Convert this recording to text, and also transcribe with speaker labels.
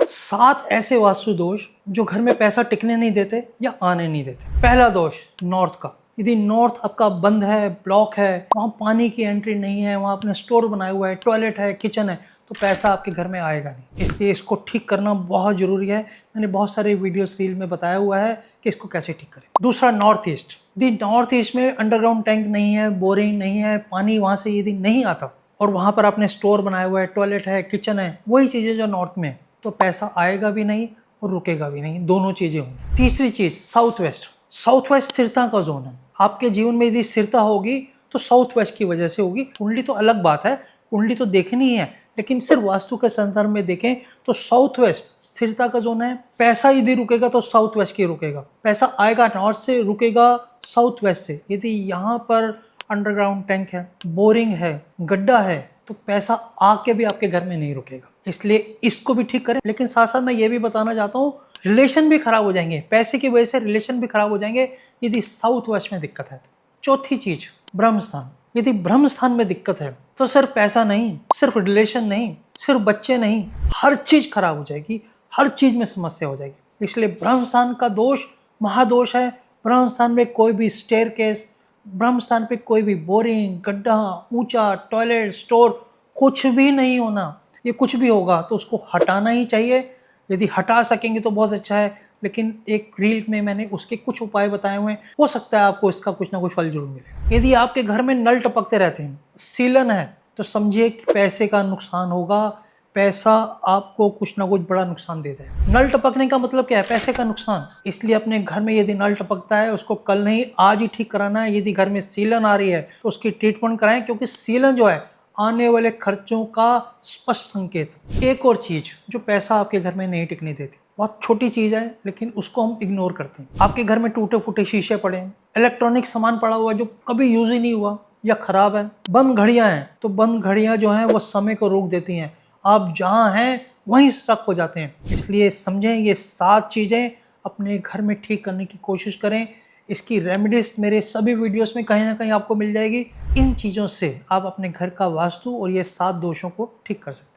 Speaker 1: 7 ऐसे वास्तु दोष जो घर में पैसा टिकने नहीं देते या आने नहीं देते। पहला दोष नॉर्थ का। यदि नॉर्थ आपका बंद है, ब्लॉक है, वहाँ पानी की एंट्री नहीं है, वहाँ आपने स्टोर बनाया हुआ है, टॉयलेट है, किचन है, तो पैसा आपके घर में आएगा नहीं। इसलिए इसको ठीक करना बहुत ज़रूरी है। मैंने बहुत सारे वीडियोस रील में बताया हुआ है कि इसको कैसे ठीक करें। दूसरा नॉर्थ ईस्ट। यदि नॉर्थ ईस्ट में अंडरग्राउंड टैंक नहीं है, बोरिंग नहीं है, पानी वहाँ से यदि नहीं आता और वहाँ पर आपने स्टोर बनाया हुआ है, टॉयलेट है, किचन है, वही चीज़ें जो नॉर्थ में, तो पैसा आएगा भी नहीं और रुकेगा भी नहीं, दोनों चीज़ें होंगी। तीसरी चीज़ साउथ वेस्ट। साउथ वेस्ट स्थिरता का जोन है। आपके जीवन में यदि स्थिरता होगी तो साउथ वेस्ट की वजह से होगी। कुंडली तो अलग बात है, कुंडली तो देखनी है, लेकिन सिर्फ वास्तु के संदर्भ में देखें तो साउथ वेस्ट स्थिरता का जोन है। पैसा यदि रुकेगा तो साउथ वेस्ट की रुकेगा, पैसा आएगा नॉर्थ से, रुकेगा साउथ वेस्ट से। यदि यहाँ पर अंडरग्राउंड टैंक है, बोरिंग है, गड्ढा है, तो पैसा आके भी आपके घर में नहीं रुकेगा। इसलिए इसको भी ठीक करें। लेकिन साथ साथ मैं ये भी बताना चाहता हूँ, रिलेशन भी खराब हो जाएंगे, पैसे की वजह से रिलेशन भी खराब हो जाएंगे यदि साउथ वेस्ट में दिक्कत है। चौथी चीज ब्रह्म स्थान। यदि ब्रह्म स्थान में दिक्कत है तो सिर्फ पैसा नहीं, सिर्फ रिलेशन नहीं, सिर्फ बच्चे नहीं, हर चीज खराब हो जाएगी, हर चीज में समस्या हो जाएगी। इसलिए ब्रह्म स्थान का दोष महादोष है। ब्रह्म स्थान में कोई भी स्टेयरकेस, ब्रह्म स्थान पे कोई भी बोरिंग, गड्ढा, ऊंचा, टॉयलेट, स्टोर, कुछ भी नहीं होना। ये कुछ भी होगा तो उसको हटाना ही चाहिए। यदि हटा सकेंगे तो बहुत अच्छा है, लेकिन एक रील में मैंने उसके कुछ उपाय बताए हुए हैं, हो सकता है आपको इसका कुछ ना कुछ फल जरूर मिले। यदि आपके घर में नल टपकते रहते हैं, सीलन है, तो समझिए कि पैसे का नुकसान होगा। पैसा आपको कुछ ना कुछ बड़ा नुकसान देता है। नल टपकने का मतलब क्या है? पैसे का नुकसान। इसलिए अपने घर में यदि नल टपकता है उसको कल नहीं आज ही ठीक कराना है। यदि घर में सीलन आ रही है तो उसकी ट्रीटमेंट कराएं, क्योंकि सीलन जो है आने वाले खर्चों का स्पष्ट संकेत। एक और चीज जो पैसा आपके घर में नहीं टिकने देती, बहुत छोटी चीज है लेकिन उसको हम इग्नोर करते हैं। आपके घर में टूटे फूटे शीशे पड़े हैं, इलेक्ट्रॉनिक सामान पड़ा हुआ है जो कभी यूज ही नहीं हुआ या खराब है, बंद घड़ियां हैं, तो बंद घड़ियां जो हैं वो समय को रोक देती हैं। आप जहां हैं वहीं स्टक हो जाते हैं। इसलिए समझें, ये 7 चीजें अपने घर में ठीक करने की कोशिश करें। इसकी रेमेडीज मेरे सभी वीडियोस में कहीं ना कहीं आपको मिल जाएगी। इन चीज़ों से आप अपने घर का वास्तु और ये 7 दोषों को ठीक कर सकते हैं।